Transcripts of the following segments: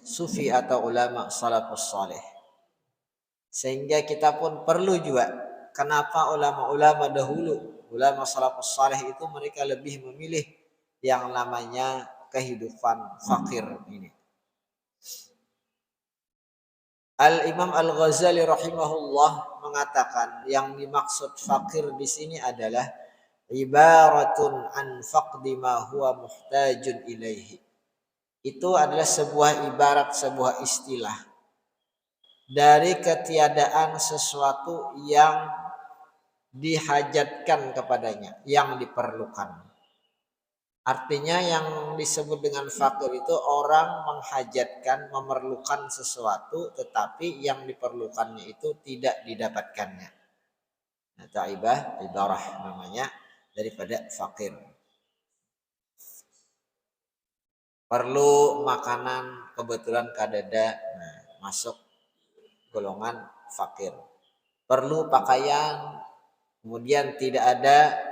sufi atau ulama salafus saleh. Sehingga kita pun perlu juga, kenapa ulama-ulama dahulu, ulama salafus saleh itu mereka lebih memilih yang namanya kehidupan fakir ini. Al-Imam Al-Ghazali rahimahullah mengatakan yang dimaksud fakir di sini adalah ibaratun an faqdi ma huwa muhtajun ilaihi. Itu adalah sebuah ibarat, sebuah istilah dari ketiadaan sesuatu yang dihajatkan kepadanya, yang diperlukan. Artinya yang disebut dengan fakir itu orang menghajatkan, memerlukan sesuatu tetapi yang diperlukannya itu tidak didapatkannya. Nah, ibarah namanya daripada fakir. Perlu makanan kebetulan kadada, nah, masuk golongan fakir. Perlu pakaian, kemudian tidak ada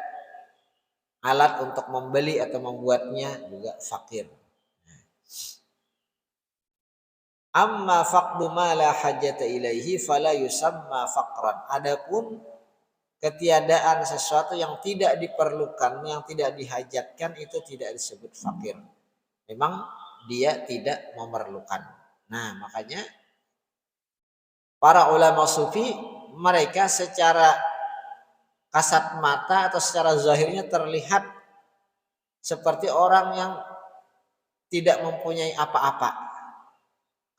alat untuk membeli atau membuatnya, juga fakir. Amma faqdu ma la hajata ilaihi fala yusamma faqran. Adapun ketiadaan sesuatu yang tidak diperlukan, yang tidak dihajatkan, itu tidak disebut fakir. Memang dia tidak memerlukan. Nah, makanya para ulama sufi mereka secara kasat mata atau secara zahirnya terlihat seperti orang yang tidak mempunyai apa-apa.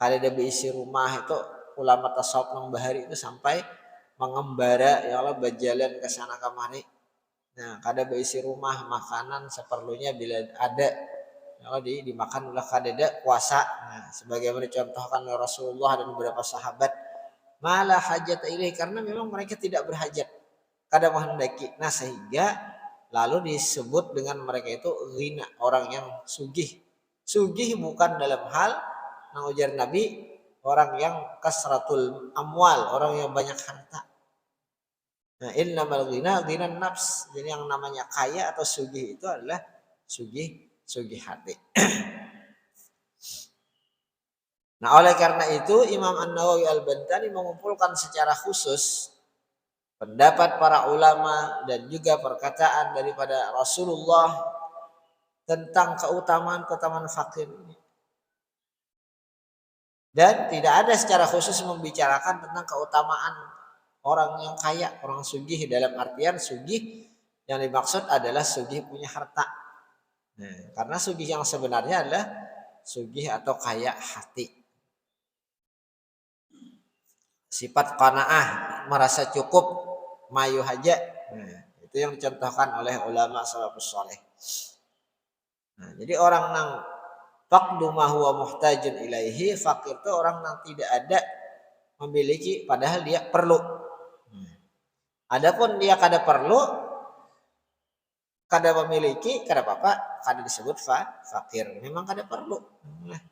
Kalau ada berisi rumah itu ulama tasawuf nang bahari itu sampai mengembara, ya Allah, berjalan ke sana kemari. Nah, kada berisi rumah, makanan seperlunya bila ada, ya Allah, dimakan ulah kadada puasa. Nah, sebagaimana dicontohkan oleh Rasulullah dan beberapa sahabat, malah hajat ilaih, karena memang mereka tidak berhajat, kada menghendaki. Nah, sehingga lalu disebut dengan mereka itu ghina, orang yang sugih. Sugih bukan dalam hal nang ujar Nabi orang yang kasratul amwal, orang yang banyak harta. Nah, innamal ghina ghinan nafs. Jadi yang namanya kaya atau sugih itu adalah sugih hati. Nah, oleh karena itu Imam An-Nawawi Al-Bantani mengumpulkan secara khusus pendapat para ulama dan juga perkataan daripada Rasulullah tentang keutamaan fakir ini. Dan tidak ada secara khusus membicarakan tentang keutamaan orang yang kaya, orang sugih, dalam artian sugih yang dimaksud adalah sugih punya harta. Nah, karena sugih yang sebenarnya adalah sugih atau kaya hati. Sifat qanaah, merasa cukup, mayu haja. Nah, itu yang dicontohkan oleh ulama salafus saleh. Nah, jadi orang nang faqdu ma huwa muhtajun ilaihi, fakir itu orang yang tidak ada memiliki padahal dia perlu. Adapun dia kada perlu, kada memiliki, kada apa-apa, kada disebut fakir. Memang kada perlu. Nah.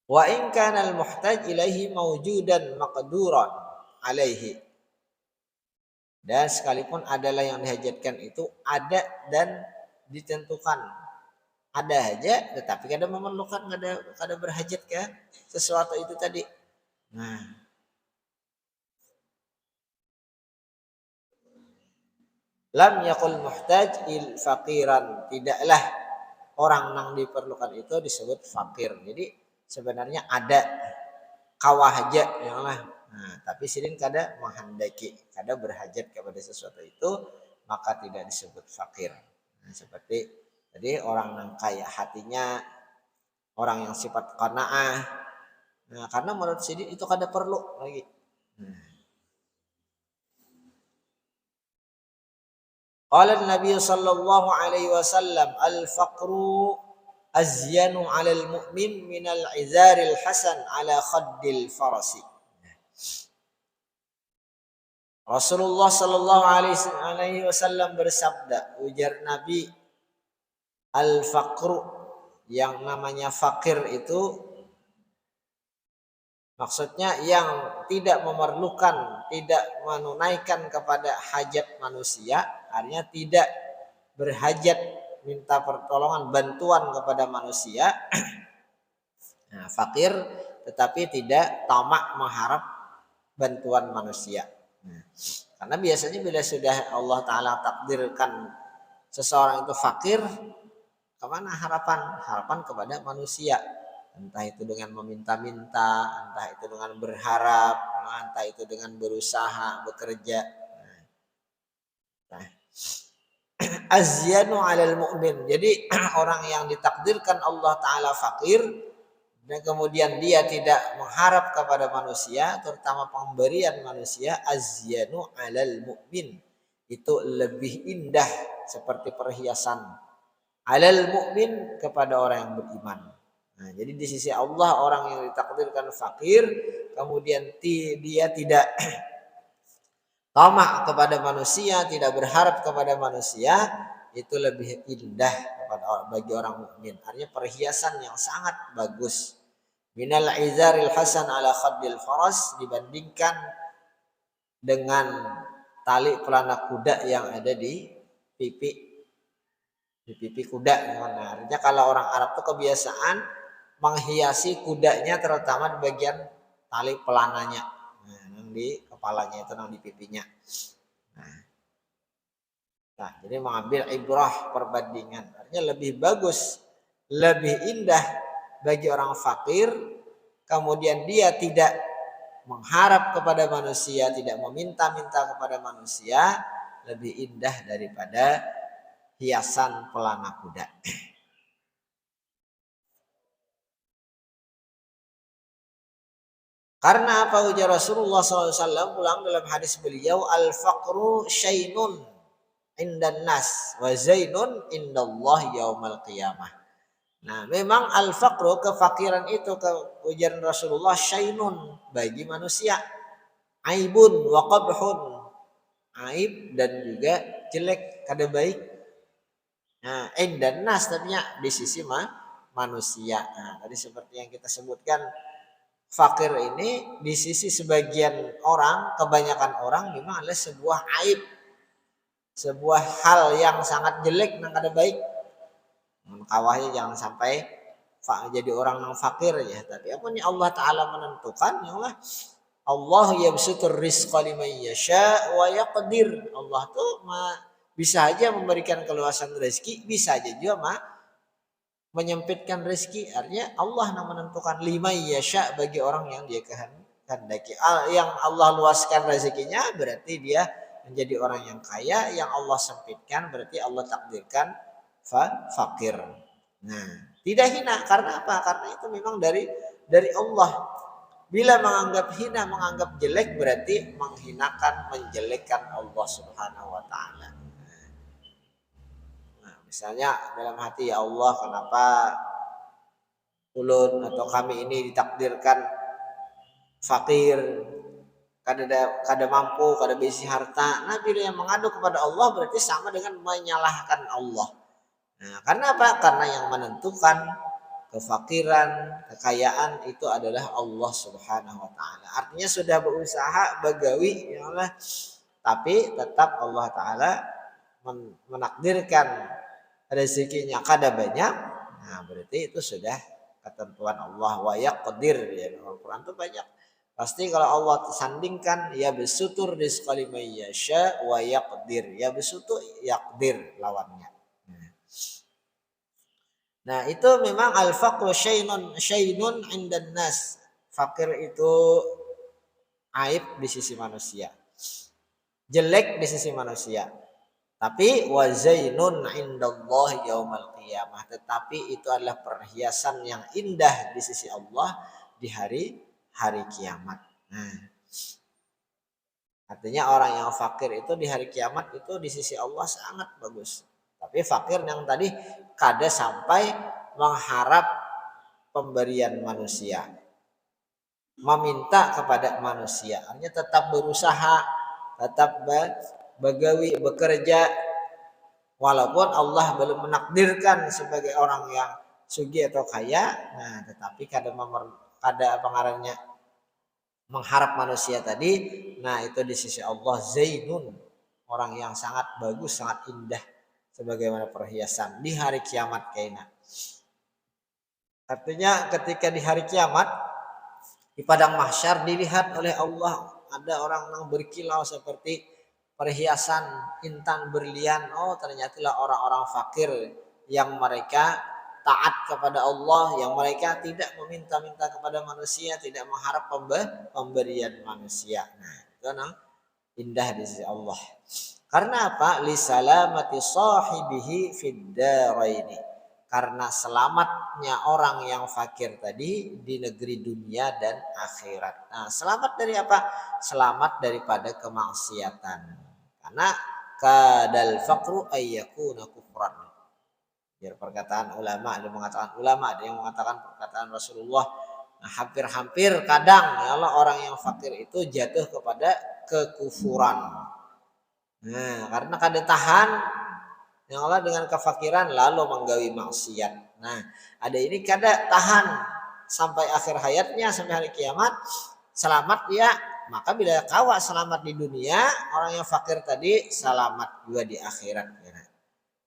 Wa in kana al-muhtaj ilaihi mawjudan maqduran alaihi. Dan sekalipun adalah yang dihajatkan itu ada dan ditentukan. Ada aja tetapi kada memerlukan, kada berhajat ke sesuatu itu tadi. Nah, lam yakul muhtaj il faqiran, tidaklah orang yang diperlukan itu disebut fakir. Jadi sebenarnya ada kawah aja ya lah. Nah, tapi sidin kada menghendaki, kada berhajat kepada sesuatu itu, maka tidak disebut fakir. Nah, seperti jadi orang yang kaya hatinya, orang yang sifat qanaah. Nah, karena menurut sidin itu kada perlu lagi. Qala Nabi sallallahu alaihi wasallam al-faqru azyanu 'alal mu'min minal izaril hasan 'ala khaddil farasi. Rasulullah sallallahu alaihi wasallam bersabda, ujar Nabi, al-faqru, yang namanya fakir itu maksudnya yang tidak memerlukan, tidak menunaikan kepada hajat manusia, artinya tidak berhajat minta pertolongan, bantuan kepada manusia. Nah, fakir tetapi tidak tamak mengharap bantuan manusia. Nah, karena biasanya bila sudah Allah Ta'ala takdirkan seseorang itu fakir, kemana harapan? Harapan kepada manusia. Entah itu dengan meminta-minta, entah itu dengan berharap, entah itu dengan berusaha, bekerja. Nah, azyanu 'alal mu'min. Jadi orang yang ditakdirkan Allah Ta'ala fakir dan kemudian dia tidak mengharap kepada manusia, terutama pemberian manusia, azyanu 'alal mu'min. Itu lebih indah seperti perhiasan 'alal mu'min kepada orang yang beriman. Nah, jadi di sisi Allah orang yang ditakdirkan fakir kemudian dia tidak tamak kepada manusia, tidak berharap kepada manusia, itu lebih indah bagi orang mukmin. Artinya perhiasan yang sangat bagus. Minal izaril hasan ala khaddil faras, dibandingkan dengan tali pelana kuda yang ada di pipi kuda. Nah, artinya kalau orang Arab itu kebiasaan menghiasi kudanya terutama di bagian tali pelananya. Nah, yang di kepalanya itu, yang di pipinya. Nah, jadi mengambil ibrah perbandingan. Artinya lebih bagus, lebih indah bagi orang fakir, kemudian dia tidak mengharap kepada manusia, tidak meminta-minta kepada manusia, lebih indah daripada hiasan pelana kuda. Karena apa ujar Rasulullah SAW pulang dalam hadis beliau, al-faqru syainun indan nas wa zainun indallah yaumal qiyamah. Nah, memang al-faqru, kefakiran itu, ke ujar Rasulullah, syainun bagi manusia, aibun wa qabhun, aib dan juga jelek, kada baik. Nah, indan nas artinya di sisi manusia. Nah, tadi seperti yang kita sebutkan, fakir ini di sisi sebagian orang, kebanyakan orang memang adalah sebuah aib, sebuah hal yang sangat jelek dan kada baik. Kawahnya jangan sampai jadi orang yang fakir ya. Tapi apa nih Allah Ta'ala menentukan, ya Allah yabsutur rizqa liman yasha wa yaqdir. Allah tuh bisa aja memberikan keluasan rezeki, bisa aja juga menyempitkan rezeki. Artinya Allah yang menentukan liman yasha bagi orang yang dia kehendaki. Yang Allah luaskan rezekinya berarti dia menjadi orang yang kaya, yang Allah sempitkan berarti Allah takdirkan fakir. Nah, tidak hina karena apa? Karena itu memang dari Allah. Bila menganggap hina, menganggap jelek berarti menghinakan, menjelekkan Allah Subhanahu wa taala. Nah, misalnya dalam hati, ya Allah, kenapa ulun atau kami ini ditakdirkan fakir, kada mampu, kada bisi harta. Nah, bila yang mengadu kepada Allah berarti sama dengan menyalahkan Allah. Nah, karena apa? Karena yang menentukan kefakiran, kekayaan itu adalah Allah Subhanahu wa taala. Artinya sudah berusaha bagawi, ya Allah, tapi tetap Allah Taala menakdirkan rezekinya kada banyak. Nah, berarti itu sudah ketentuan Allah, wa yaqdir. Ya, Al-Qur'an itu banyak. Pasti kalau Allah sandingkan, ya besutur rizqa liman yasha wa yaqdir. Ya besutu yaqdir lawannya. Nah, itu memang al-faqru syainun indan nas. Fakir itu aib di sisi manusia, jelek di sisi manusia. Tapi wa zainun indallahi yaumal qiyamah. Tetapi itu adalah perhiasan yang indah di sisi Allah di hari kiamat. Nah, artinya orang yang fakir itu di hari kiamat itu di sisi Allah sangat bagus. Tapi fakir yang tadi kada sampai mengharap pemberian manusia, meminta kepada manusia. Artinya tetap berusaha, tetap begawi, bekerja, walaupun Allah belum menakdirkan sebagai orang yang sugih atau kaya. Nah, tetapi kada pengarangnya mengharap manusia tadi. Nah, itu di sisi Allah zainun, orang yang sangat bagus, sangat indah, sebagaimana perhiasan di hari kiamat kaina. Artinya ketika di hari kiamat di padang mahsyar dilihat oleh Allah ada orang yang berkilau seperti perhiasan intan berlian. Oh, ternyata orang-orang fakir yang mereka taat kepada Allah, yang mereka tidak meminta-minta kepada manusia, tidak mengharap pemberian manusia. Nah, itu indah di sisi Allah. Karena apa? Li salamati sahibihi fid daraini. Karena selamatnya orang yang fakir tadi di negeri dunia dan akhirat. Nah, selamat dari apa? Selamat daripada kemaksiatan. Karena kadal faqru ayyakuna kufran. Biar perkataan ulama, ada mengatakan ulama, ada yang mengatakan perkataan Rasulullah. Nah, hampir-hampir kadang ya Allah orang yang fakir itu jatuh kepada kekufuran. Nah, karena kada tahan yang Allah dengan kefakiran lalu menggawi maksiat. Nah, ada ini kada tahan sampai akhir hayatnya, sampai hari kiamat, selamat ya. Maka bila kawa selamat di dunia, orang yang fakir tadi selamat juga di akhirat.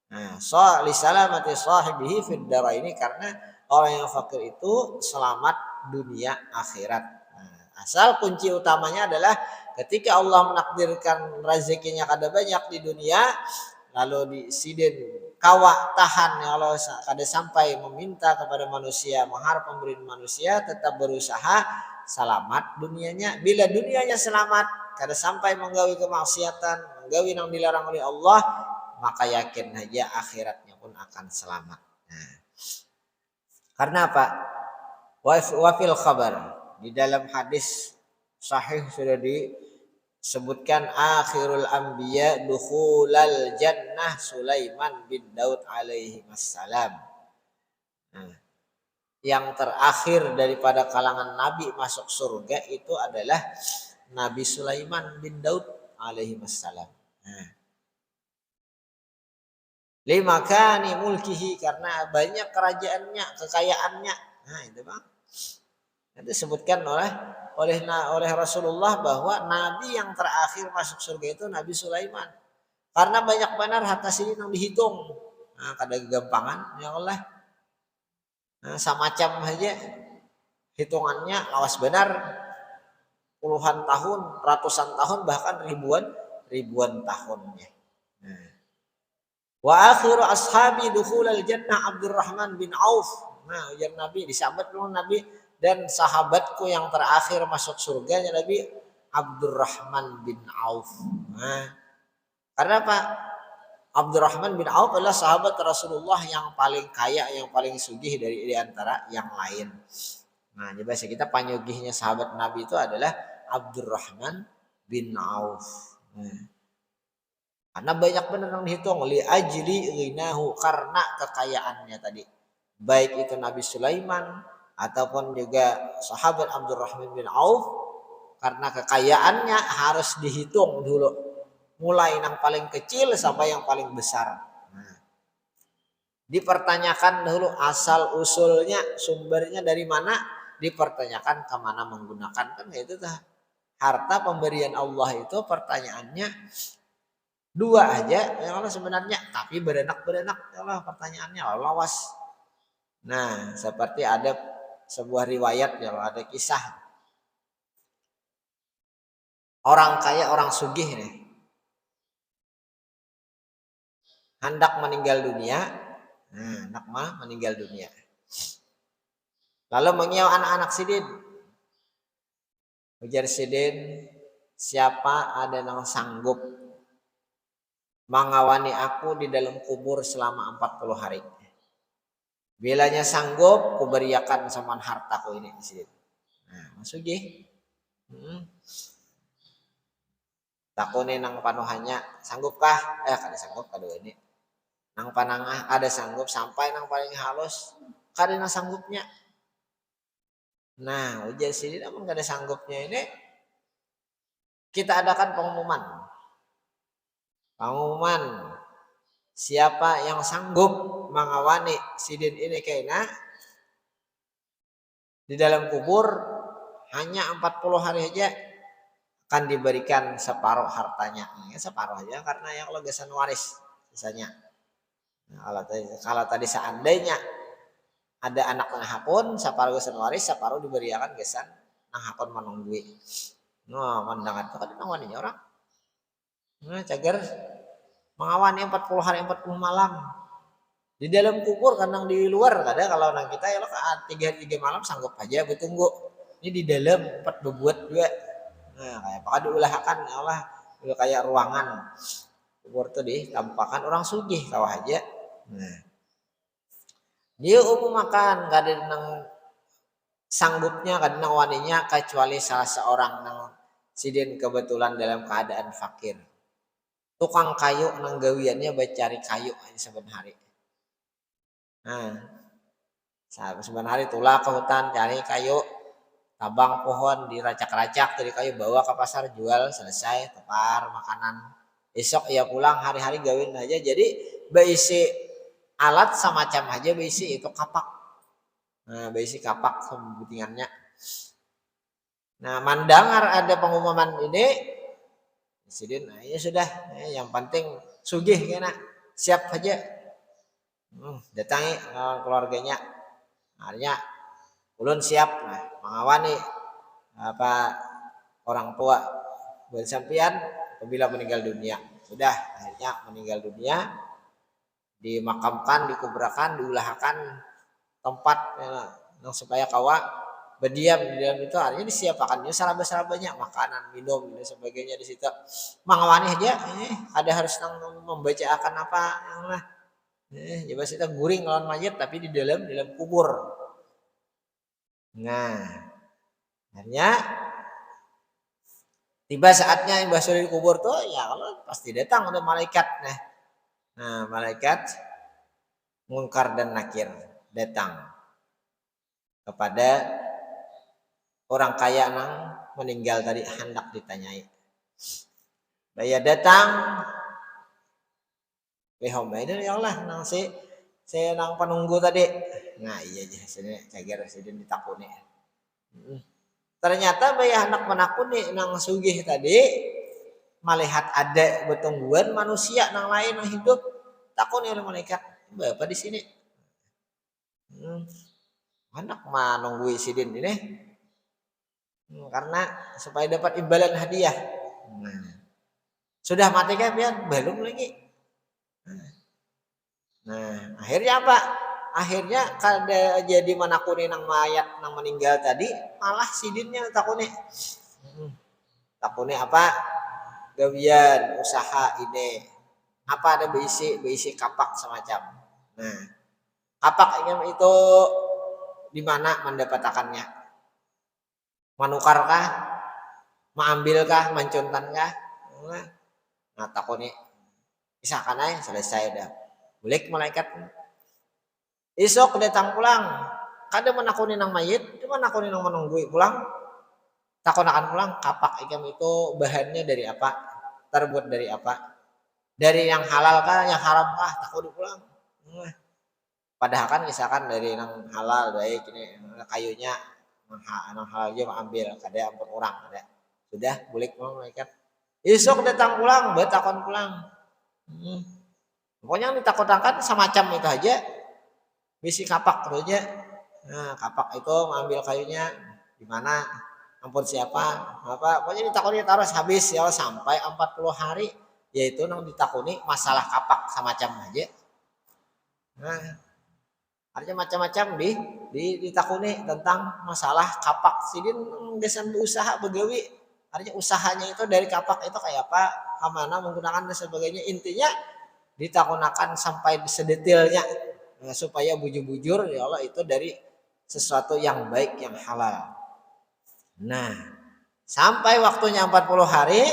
Nah, li salamati sahibihi fid daraini, karena orang yang fakir itu selamat dunia akhirat. Nah, asal kunci utamanya adalah ketika Allah menakdirkan rezekinya kada banyak di dunia, lalu disiden kawa tahan ya Allah kada sampai meminta kepada manusia, mengharap pemberian manusia, tetap berusaha selamat dunianya. Bila dunianya selamat, kada sampai menggawi kemaksiatan, menggawi yang dilarang oleh Allah, maka yakin saja akhiratnya pun akan selamat. Nah, karena apa? Wafil khabar, di dalam hadis sahih sudah disebutkan akhirul anbiya dukhulal jannah Sulaiman bin Daud alaihi wassalam. Nah, yang terakhir daripada kalangan nabi masuk surga itu adalah Nabi Sulaiman bin Daud alaihi wassalam. Nah, limakani mulkihi, karena banyak kerajaannya, kekayaannya. Nah, itu Bang. Itu disebutkan oleh Rasulullah bahwa nabi yang terakhir masuk surga itu Nabi Sulaiman. Karena banyak benar harta sini yang dihitung. Nah, kada gampangan ya Allah. Nah, samacam saja hitungannya lawas benar, puluhan tahun, ratusan tahun, bahkan ribuan tahunnya. Nah, wa akhiru ashabi dukhulal jannah Abdurrahman bin Auf. Nah, ujar Nabi, disambut dulu Nabi, dan sahabatku yang terakhir masuk surganya Nabi Abdurrahman bin Auf. Nah, karena apa? Abdurrahman bin Auf adalah sahabat Rasulullah yang paling kaya, yang paling sugih di antara yang lain. Nah, jadi bahasa kita panyugihnya sahabat Nabi itu adalah Abdurrahman bin Auf. Nah, karena banyak benar yang dihitung li ajli ghinahu, karena kekayaannya tadi. Baik itu Nabi Sulaiman ataupun juga sahabat Abdurrahman bin Auf, karena kekayaannya harus dihitung dulu, mulai yang paling kecil sampai yang paling besar. Nah, dipertanyakan dulu asal usulnya, sumbernya dari mana, dipertanyakan kemana menggunakan, kan itu harta pemberian Allah itu pertanyaannya dua aja ya Allah sebenarnya, tapi berenak-berenak ya Allah pertanyaannya lawas. Nah, seperti ada sebuah riwayat ya Allah, ada kisah orang kaya, orang sugih nih, hendak meninggal dunia. Nah, hendak meninggal dunia. Lalu mengiau anak-anak sidin. Ujar sidin, siapa ada yang sanggup mengawani aku di dalam kubur selama 40 hari. Bilanya sanggup, kuberiakan sama hartaku ini di sini. Nah, sugih. Takune nang panuhannya, sanggupkah? Kada sanggup kadua ini. Nang panangah ada sanggup, sampai nang paling halus kada nang sanggupnya. Nah, ujar sini namun kada sanggupnya ini, kita adakan pengumuman. Siapa yang sanggup mengawani sidin ini kaina di dalam kubur hanya 40 hari aja akan diberikan separuh hartanya. Ya, separuh aja karena yang legasan waris sisanya. Nah, kalau tadi seandainya ada anak ngahapun saparuh geus waris saparuh diberiakan gesan ngahapun manunggui. Nah, mandangan tuh kan ngawani orang. Nah, cager mengawani 40 hari 40 malam. Di dalam kubur kadang di luar kadang kalau nang kita ya lo 3 malam sanggup aja betunggu. Ini di dalam 4 bebuat juga. Nah, kayak apa diulahkan ya Allah kayak ruangan kubur tuh ditampakkan orang sugih kawah aja. Nah, dia umum makan gak ada nang sanggupnya gak ada nang waninya kecuali salah seorang nang sidin kebetulan dalam keadaan fakir. Tukang kayu nang gawiannya cari kayu aja saben hari. Nah, saben hari tulah ke hutan cari kayu, tabang pohon diracak-racak dari kayu bawa ke pasar jual selesai tepar makanan. Esok ia pulang hari-hari gawin aja jadi beisi alat semacam aja beisi itu kapak. Nah, beisi kapak sebutingannya. Nah, mandangar ada pengumuman ini Presiden, nah ya sudah, yang penting sugih kena siap aja. Datangi keluarganya, akhirnya ulun siap, nah, mengawani apa orang tua bersampian apabila meninggal dunia. Sudah, akhirnya meninggal dunia, dimakamkan, dikuburkan, diulahkan tempat yang supaya kawa berdiam di dalam itu artinya disiapkannya banyak makanan minum dan sebagainya di situ mangawani aja ada harus membacakan apa yang lah coba kita guring lawan mayat tapi di dalam kubur. Nah akhirnya tiba saatnya yang basuh di kubur tuh ya Allah pasti datang ada malaikat. Nah malaikat Munkar dan Nakir datang kepada orang kaya nang meninggal tadi hendak ditanyai. Baya datang Lehomai dan ya Allah nang saya nang penunggu tadi. Nah iya aja sini cager sedin ditakuni. Ternyata baya hendak menakuni nang sugih tadi melihat ada betungguan manusia nang lain nang hidup takuni oleh malaikat. Bapak di sini. Hendak menunggu sidin ini. Karena supaya dapat imbalan hadiah. Sudah mati kan pian? Belum lagi. Nah, akhirnya apa? Akhirnya kada jadi manakuni nang mayat nang meninggal tadi, malah sidinnya takuni. Takuni apa? Gawian, usaha ini. Apa ada beisi kapak semacam. Nah, kapak itu di mana mendapatkannya? Manukarkah, mengambilkah, mencuntankah? Nah takuni isahkan aja selesai dah. Bulik malaikat. Isok datang pulang. Kada menakuni nang mayit, cuma nakuni nang menunggui pulang. Takunakan pulang kapak ikam itu bahannya dari apa? Terbuat dari apa? Dari yang halal kah, yang haram kah? Takuni pulang. Padahal kan misalkan dari nang halal baik ini kayunya nang halal aja ambil kada ampun orang kada. Sudah bulik malaikat. Isok datang pulang, betakon pulang. Pokoknya ditakut-takut semacam itu aja. Bisi kapak itu aja. Nah, kapak itu mengambil kayunya di mana? Ampun siapa? Apa? Pokoknya ditakuni terus habis ya sampai 40 hari yaitu nang ditakuni masalah kapak semacam aja. Nah, artinya macam-macam ditakuni tentang masalah kapak. Sidin desain berusaha begawi. Artinya usahanya itu dari kapak itu kayak apa, kemana menggunakan dan sebagainya. Intinya ditakunakan sampai sedetailnya supaya bujur-bujur ya Allah itu dari sesuatu yang baik yang halal. Nah sampai waktunya 40 hari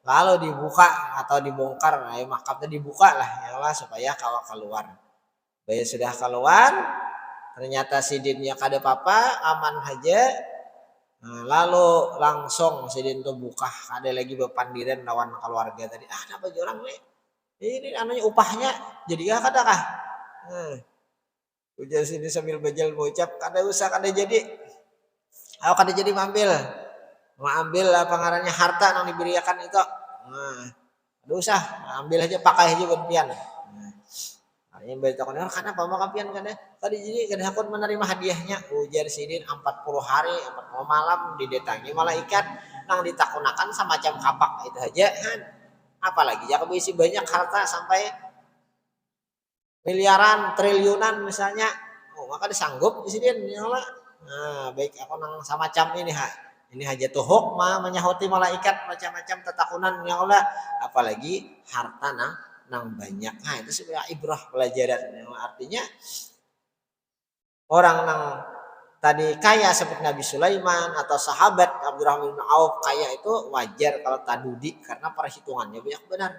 lalu dibuka atau dibongkar, makamnya dibuka lah ya Allah supaya kalau keluar. Bayi sudah keluar, ternyata sidinnya kada apa-apa, aman aja. Nah, lalu langsung sidin tuh buka, ada lagi bepandiran lawan keluarga tadi. Ada bagi orang nih, ini anunya upahnya, jadi gak kada kah? Ujar sini sambil bajal mengucap, kada usah kada jadi. Aku kada jadi mambil apa ngarannya harta yang diberikan itu. Kada usah, ambil aja pakai aja benpian. Ini beritahu kenapa makapian kan tadi jadi kan hakun menerima hadiahnya ujar sidin 40 hari 40 malam didatangi malaikat nang ditakunakan semacam kapak itu aja kan. Apalagi ya berisi banyak harta sampai miliaran triliunan misalnya, maka disanggup di sini ya Allah. Nah baik aku nang semacam ini ini aja tuhuk mah menyahuti malaikat macam-macam tetakunan ya Allah, apalagi harta nang banyak. Nah itu sebenarnya ibrah pelajaran. Artinya orang nang tadi kaya seperti Nabi Sulaiman atau sahabat Abdurrahman bin Auf kaya itu wajar kalau tadudi karena perhitungannya banyak benar.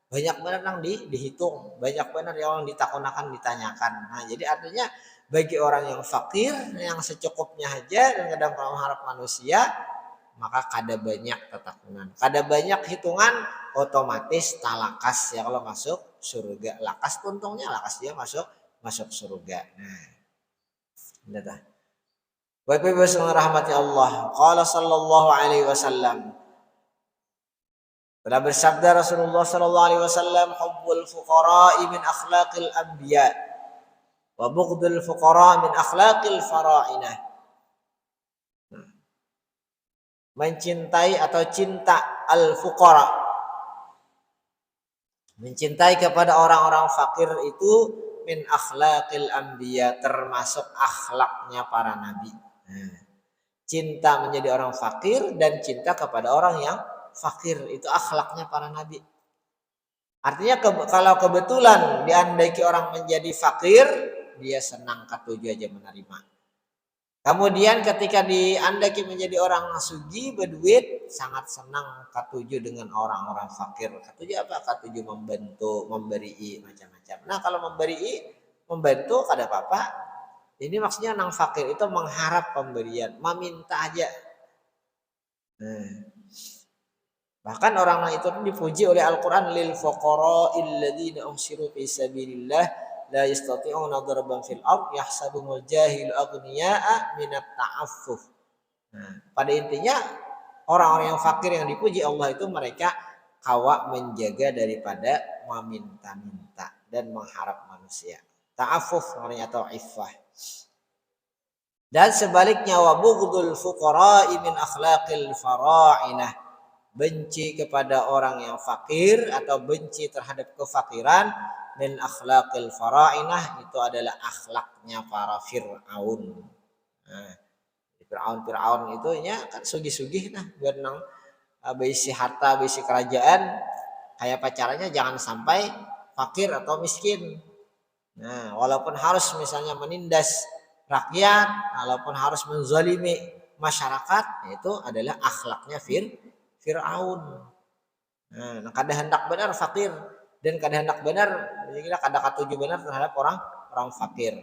Banyak benar yang dihitung, banyak benar yang ditakunakan ditanyakan. Nah jadi artinya bagi orang yang fakir yang secukupnya aja dan kadang mengharap manusia, maka kada banyak tetakunan, kada banyak hitungan, otomatis talakas ya kalau masuk surga. Lakas untungnya lakas dia masuk surga. Nah, ini dah. Bapak Ibu sekalian rahmati Allah. Qala sallallahu alaihi wasallam. Telah bersabda Rasulullah sallallahu alaihi wasallam, hubbul fuqara'i min akhlaqil anbiya wa bughdul fuqara' min akhlaqil fara'inah. Mencintai atau cinta al-fuqara, mencintai kepada orang-orang fakir itu min akhlaqil anbiya, termasuk akhlaknya para nabi. Cinta menjadi orang fakir dan cinta kepada orang yang fakir itu akhlaknya para nabi. Artinya kalau kebetulan diandai orang menjadi fakir, dia senang katuju aja menerima. Kemudian ketika diandaki menjadi orang sugi berduit, sangat senang katuju dengan orang-orang fakir. Katuju apa? Katuju membantu, memberi macam-macam. Nah kalau membantu kada apa-apa. Ini maksudnya nang fakir itu mengharap pemberian, meminta aja. Bahkan orang itu dipuji oleh Al-Quran, lil fuqara'il ladzina uhsiru fi sabilillah la yastati'una darban fil ard yahsabuhumul jahilu aghniya'a minat ta'affuf. Nah, pada intinya orang-orang yang fakir yang dipuji Allah itu mereka kawa menjaga daripada meminta-minta dan mengharap manusia. Ta'affuf namanya atau iffah. Dan sebaliknya wa bughdul fuqara'i min akhlaqil fara'inah. Benci kepada orang yang fakir atau benci terhadap kefakiran min akhlaqil fara'inah, itu adalah akhlaknya para Fir'aun. Nah, Fir'aun itu nya kan sugih-sugih nah benang berisi harta, berisi kerajaan, kayak pacarannya jangan sampai fakir atau miskin. Nah, walaupun harus misalnya menindas rakyat, walaupun harus menzalimi masyarakat, itu adalah akhlaknya Fir'aun. Nah, kada hendak benar fakir dan kada hendak benar, jadi kada katuju benar terhadap orang fakir.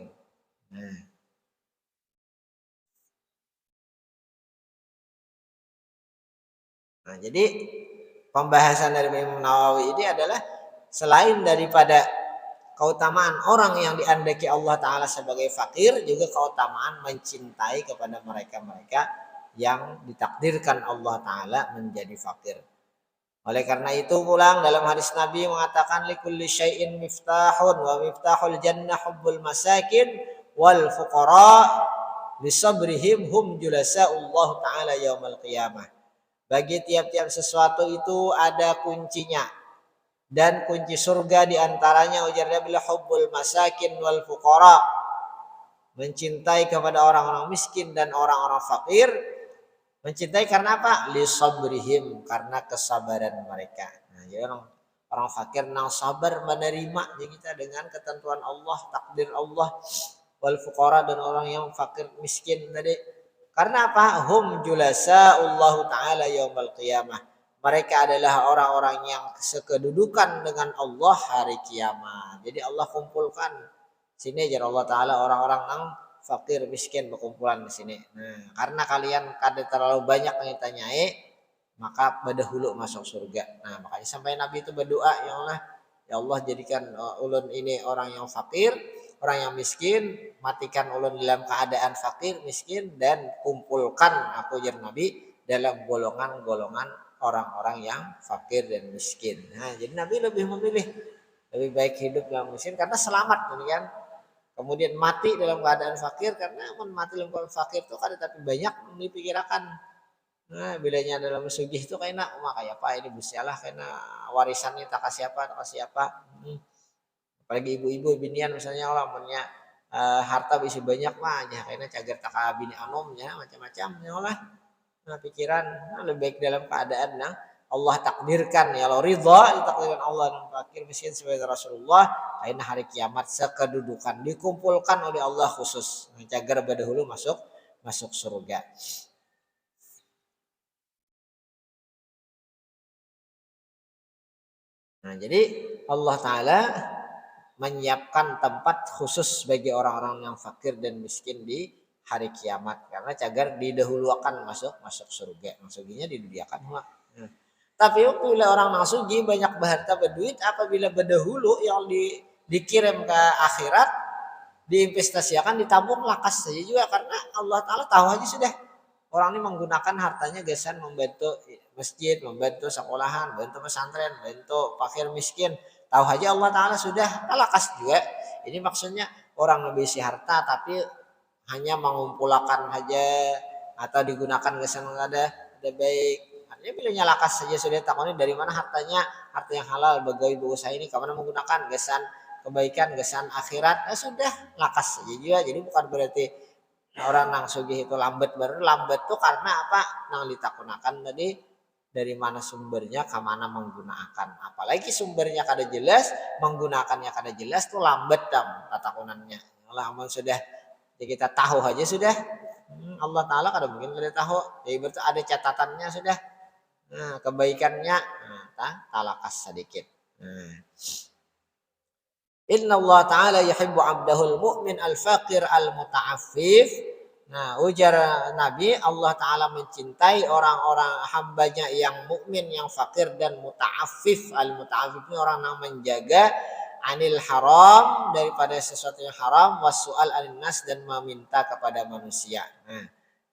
Nah, jadi pembahasan dari Imam Nawawi ini adalah selain daripada keutamaan orang yang diandaki Allah Ta'ala sebagai fakir, juga keutamaan mencintai kepada mereka-mereka yang ditakdirkan Allah Ta'ala menjadi fakir. Oleh karena itu pulang dalam hadis Nabi mengatakan likulli syai'in miftahun wa miftahul jannah hubbul masakin wal fuqara lisabrihim hum julasa'ullah Ta'ala yaumal qiyamah. Bagi tiap-tiap sesuatu itu ada kuncinya, dan kunci surga diantaranya ujarnya bila hubbul masakin wal fuqara, mencintai kepada orang-orang miskin dan orang-orang fakir. Mencintai karena apa? Lisabrihim, karena kesabaran mereka. Nah, jadi orang fakir nang sabar menerima kita dengan ketentuan Allah, takdir Allah. Wal fuqara, dan orang yang fakir miskin tadi. Karena apa? Hum julasa'ullahu Ta'ala yaumal qiyamah. Mereka adalah orang-orang yang sekedudukan dengan Allah hari kiamat. Jadi Allah kumpulkan sini aja Allah Ta'ala orang-orang yang fakir miskin berkumpulan di sini. Nah, karena kalian kada terlalu banyak yang ditanyai, maka berdahulu masuk surga. Nah, makanya sampai Nabi itu berdoa, ya Allah jadikan ulun ini orang yang fakir, orang yang miskin, matikan ulun dalam keadaan fakir, miskin, dan kumpulkan aku jadi Nabi dalam golongan-golongan orang-orang yang fakir dan miskin. Nah, jadi Nabi lebih memilih Lebih baik hidup dalam miskin karena selamat kan. Kemudian mati dalam keadaan fakir karena mati dalam keadaan fakir itu kan tapi banyak dipikirkan. Nah, bilanya dalam sugih itu kayaknya kayak apa ini busialah kayaknya warisannya tak kasih apa tak kasih apa. Apalagi ibu-ibu binian misalnya Allah punya harta bisa banyak mah aja kayaknya cager tak bini anomnya macam-macam ya Allah. Nah, pikiran lebih baik dalam keadaan yang Allah takdirkan ya lo ridha ditakdirkan Allah dan fakir miskin sebagai Rasulullah karena hari kiamat sekedudukan dikumpulkan oleh Allah khusus cager badahulu masuk surga. Nah, jadi Allah Ta'ala menyiapkan tempat khusus bagi orang-orang yang fakir dan miskin di hari kiamat karena cagar didahulukan masuk surga. Maksudnya diduniakan. Tapi bila orang nasugi banyak berharta berduit apabila berdahulu yang dikirim ke akhirat diinvestasikan ditabung lakas saja juga karena Allah Ta'ala tahu aja sudah orang ini menggunakan hartanya gesan membantu masjid, membantu sekolahan, membantu pesantren, membantu fakir miskin. Tahu aja Allah Ta'ala sudah lakas juga. Ini maksudnya orang lebih isi harta tapi hanya mengumpulkan saja atau digunakan gesan ada baik. Artinya bilangnya lakas saja sudah takutnya dari mana hartanya, harta yang halal bagawi berusaha ini kemana menggunakan gesan kebaikan, gesan akhirat. Sudah lakas saja juga. Jadi bukan berarti orang nang sugih itu lambat tuh karena apa nang ditakunakan tadi dari mana sumbernya ke mana menggunakan apalagi sumbernya kada jelas menggunakannya kada jelas tuh lambat tatakunannya Allah sudah ya kita tahu aja sudah Allah Ta'ala kada mungkin kada tahu jadi berarti ada catatannya sudah kebaikannya talakas sedikit Inna Allah Ta'ala yuhibbu abdahul mu'min al-faqir al-muta'affif. Nah, ujar Nabi, Allah Ta'ala mencintai orang-orang hambanya yang mukmin, yang fakir dan muta'affif. Al-muta'affif ini orang yang menjaga anil haram, daripada sesuatu yang haram, wasu'al al-nas dan meminta kepada manusia. Nah,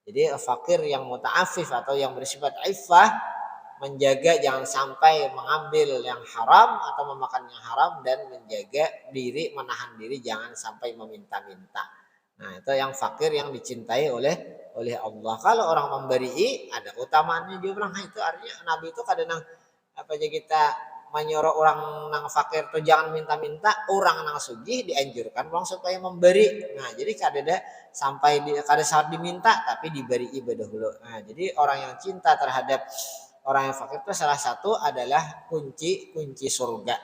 jadi fakir yang muta'affif atau yang bersifat iffah, menjaga jangan sampai mengambil yang haram atau memakan yang haram dan menjaga diri, menahan diri jangan sampai meminta-minta. Nah, itu yang fakir yang dicintai oleh Allah. Kalau orang memberi ada utamaannya juga bilang itu artinya Nabi itu kadang apa aja kita menyuruh orang nang fakir tuh jangan minta-minta, orang nang sugih dianjurkan bang supaya memberi. Nah, jadi kada sampai kada saat diminta tapi diberi ibadah dulu. Nah, jadi orang yang cinta terhadap orang yang fakir itu salah satu adalah kunci surga.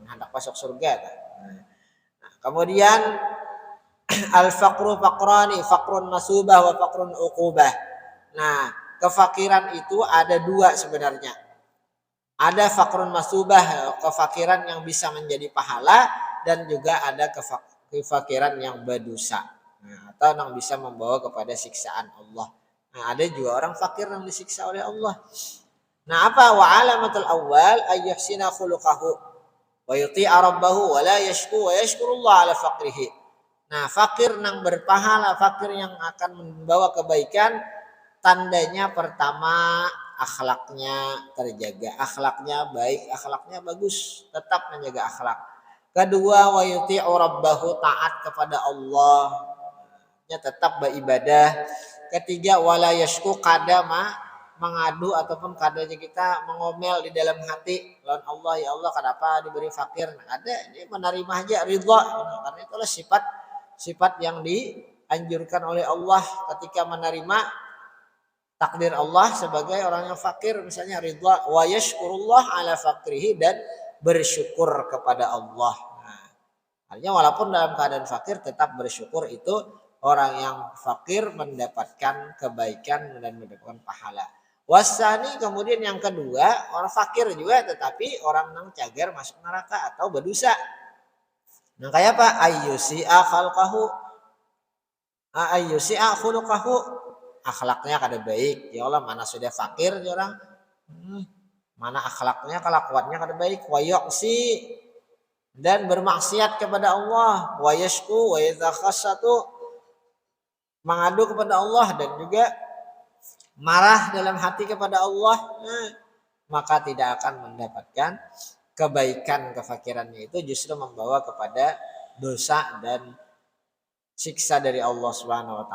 Hendak masuk surga. Nah, kemudian al-faqru faqrani, faqrun masubah wa faqrun uqubah. Nah, kefakiran itu ada dua sebenarnya. Ada faqrun masubah, kefakiran yang bisa menjadi pahala dan juga ada kefakiran yang berdosa. Nah, atau yang bisa membawa kepada siksaan Allah. Nah, ada juga orang fakir yang disiksa oleh Allah. Nah, apa wa alamatul awal ayyuhsina khuluquhu wa yuti'a rabbahu wa la yashku wa yashkurullah ala faqrihi. Nah, fakir yang berpahala, fakir yang akan membawa kebaikan, tandanya pertama akhlaknya terjaga, akhlaknya baik, akhlaknya bagus, tetap menjaga akhlak. Kedua wa yuti'u rabbahu, taat kepada Allah, tetap beribadah. Ketiga wala yashku, kadama mengadu ataupun kadanya kita mengomel di dalam hati lawan Allah, ya Allah kenapa diberi fakir. Nah, ada ini menerima aja ridha, karena itulah sifat yang dianjurkan oleh Allah ketika menerima takdir Allah sebagai orang yang fakir, misalnya ridha wa yashkurullah ala fakrihi, dan bersyukur kepada Allah. Nah, artinya walaupun dalam keadaan fakir tetap bersyukur, itu orang yang fakir mendapatkan kebaikan dan mendapatkan pahala. Wasani, kemudian yang kedua, orang fakir juga tetapi orang yang cager masuk neraka atau berdosa. Nah, kayak apa? Ayyusi'a khalqahu, ayyusi'a khuluqahu, akhlaknya kada baik. Ya Allah, mana sudah fakir ya orang. Mana akhlaknya, kelakuannya kada baik. Wa yu'si, dan bermaksiat kepada Allah. Wa yashku wa yadhakhasatu, mengadu kepada Allah dan juga marah dalam hati kepada Allah, maka tidak akan mendapatkan kebaikan kefakirannya itu justru membawa kepada dosa dan siksa dari Allah Subhanahu wa taala.